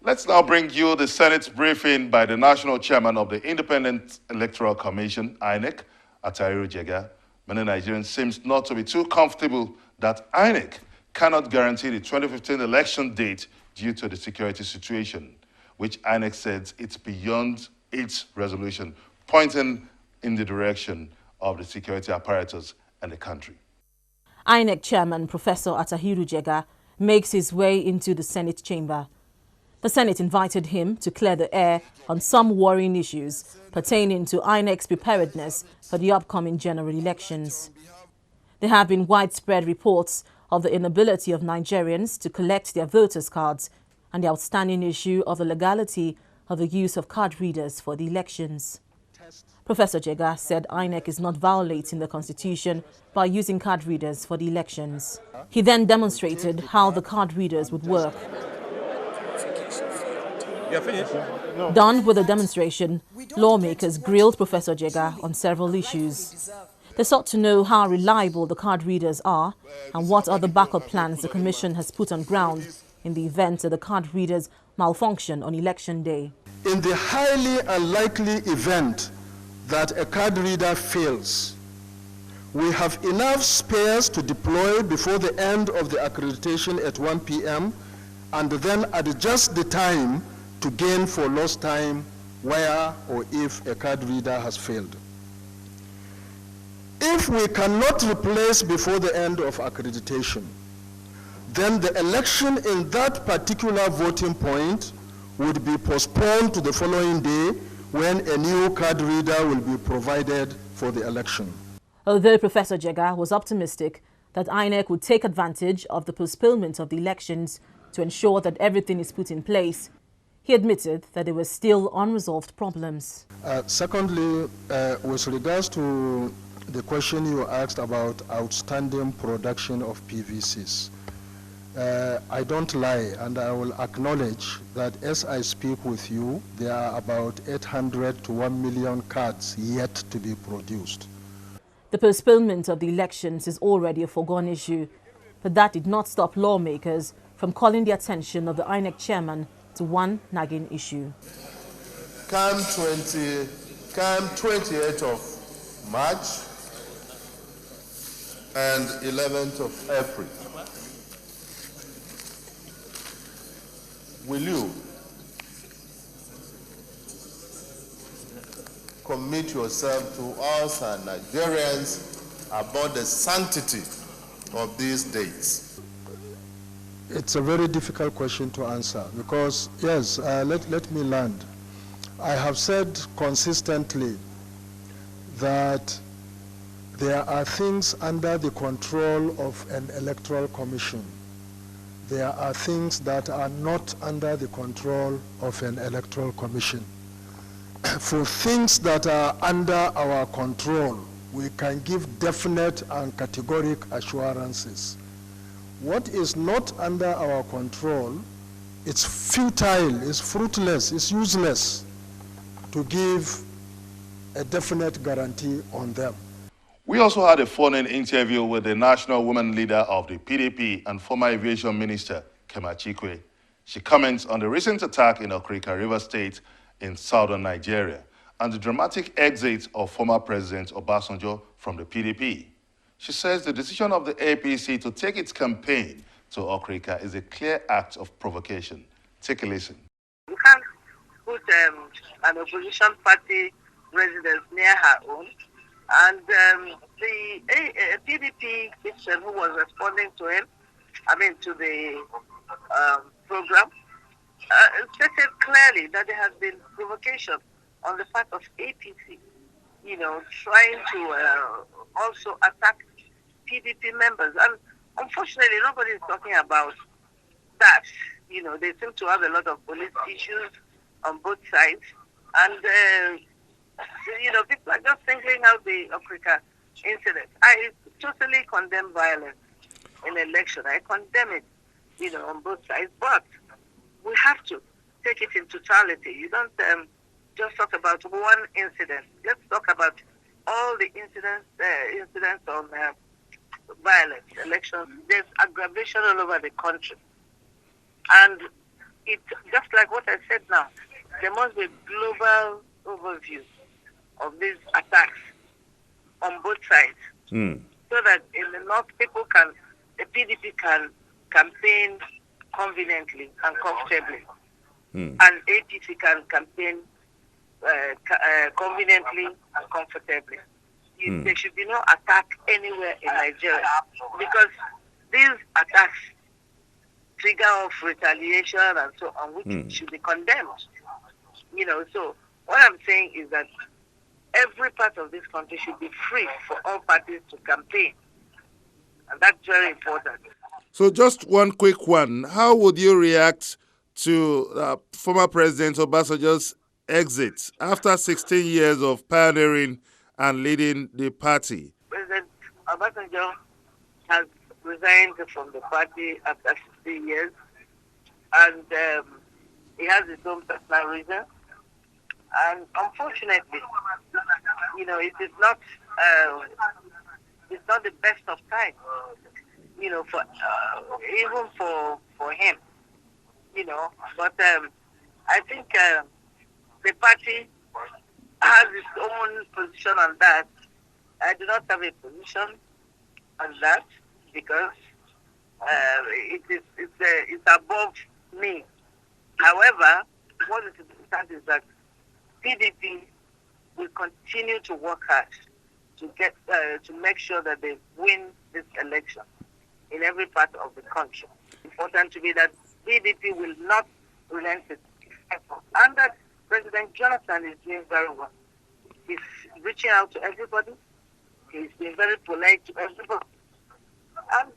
Let's now bring you the Senate's briefing by the National Chairman of the Independent Electoral Commission, INEC, Atahiru Jega. Many Nigerians seem not to be too comfortable that INEC cannot guarantee the 2015 election date due to the security situation, which INEC says it's beyond its resolution, pointing in the direction of the security apparatus in the country. INEC Chairman Professor Atahiru Jega makes his way into the Senate chamber. The Senate invited him to clear the air on some worrying issues pertaining to INEC's preparedness for the upcoming general elections. There have been widespread reports of the inability of Nigerians to collect their voters' cards and the outstanding issue of the legality of the use of card readers for the elections. Professor Jega said INEC is not violating the Constitution by using card readers for the elections. He then demonstrated how the card readers would work. You're finished? No. Done with the demonstration, lawmakers grilled Professor Jega on several issues. They sought to know how reliable the card readers are and what other backup plans the Commission has put on ground in the event that the card readers malfunction on election day. In the highly unlikely event that a card reader fails, we have enough spares to deploy before the end of the accreditation at 1 p.m. and then adjust the time to gain for lost time where or if a card reader has failed. If we cannot replace before the end of accreditation, then the election in that particular voting point would be postponed to the following day when a new card reader will be provided for the election. Although Professor Jega was optimistic that INEC would take advantage of the postponement of the elections to ensure that everything is put in place, he admitted that there were still unresolved problems. Secondly, with regards to the question you asked about outstanding production of PVCs, I don't lie, and I will acknowledge that as I speak with you, there are about 800 to 1 million cards yet to be produced. The postponement of the elections is already a foregone issue, but that did not stop lawmakers from calling the attention of the INEC chairman to one nagging issue. Come 28th of March and 11th of April, will you commit yourself to us and Nigerians about the sanctity of these dates? It's a very difficult question to answer because, yes, let me land. I have said consistently that there are things under the control of an electoral commission. There are things that are not under the control of an electoral commission. For things that are under our control, we can give definite and categoric assurances. What is not under our control, it's futile, it's fruitless, it's useless to give a definite guarantee on them. We also had a phone-in interview with the national woman leader of the PDP and former aviation minister, Kema Chikwe. She comments on the recent attack in Okrika River State in southern Nigeria and the dramatic exit of former President Obasanjo from the PDP. She says the decision of the APC to take its campaign to Okrika is a clear act of provocation. Take a listen. You can't put an opposition party residence near her own. And the PDP citizen who was responding to him, to the program, stated clearly that there has been provocation on the part of APC, trying to also attack PDP members. And unfortunately, nobody is talking about that. They seem to have a lot of police issues on both sides. And, people are just singling out the Africa incident. I totally condemn violence in election. I condemn it, on both sides. But we have to take it in totality. You don't just talk about one incident. Let's talk about all the incidents on violence, elections. There's aggravation all over the country. And, it just like what I said now, there must be a global overview of these attacks on both sides, so that in the north the PDP can campaign conveniently and comfortably, and APC can campaign conveniently and comfortably. There should be no attack anywhere in Nigeria, because these attacks trigger off retaliation and so on, which should be condemned. So what I'm saying is that every part of this country should be free for all parties to campaign, and that's very important. So just one quick one. How would you react to former President Obasanjo's exit after 16 years of pioneering and leading the party? President Obasanjo has resigned from the party after 16 years, and he has his own personal reasons. And unfortunately, it is not the best of times, for even for him, But I think the party has its own position on that. I do not have a position on that because it's above me. However, what is important is that PDP will continue to work hard to get to make sure that they win this election in every part of the country. It's important to me that PDP will not relent its effort, and that President Jonathan is doing very well. He's reaching out to everybody. He's been very polite to everybody, and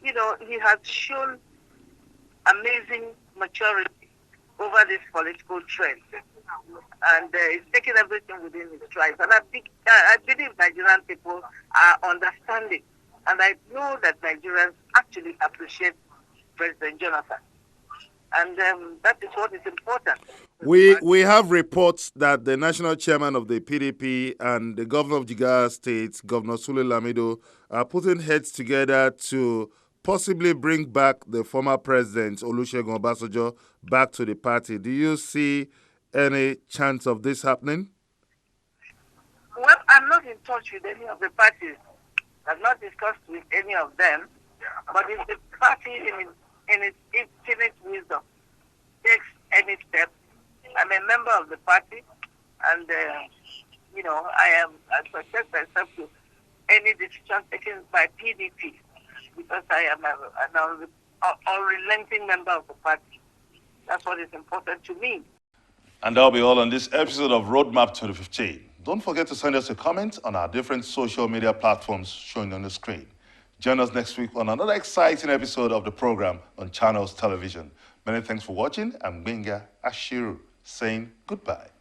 he has shown amazing maturity over this political trend, and he's taking everything within his stride. And I believe Nigerian people are understanding, and I know that Nigerians actually appreciate President Jonathan, and that is what is important. We have reports that the national chairman of the PDP and the governor of Jigawa State, Governor Sule Lamido, are putting heads together to possibly bring back the former president, Olusegun Obasanjo, back to the party. Do you see any chance of this happening? Well, I'm not in touch with any of the parties. I've not discussed with any of them. But if the party, in its infinite wisdom, takes any step, I'm a member of the party, and I subject myself to any decision taken by PDP, because I am an unrelenting member of the party. That's what is important to me. And that'll be all on this episode of Roadmap 2015. Don't forget to send us a comment on our different social media platforms showing on the screen. Join us next week on another exciting episode of the program on Channels Television. Many thanks for watching. I'm Benga Ashiru saying goodbye.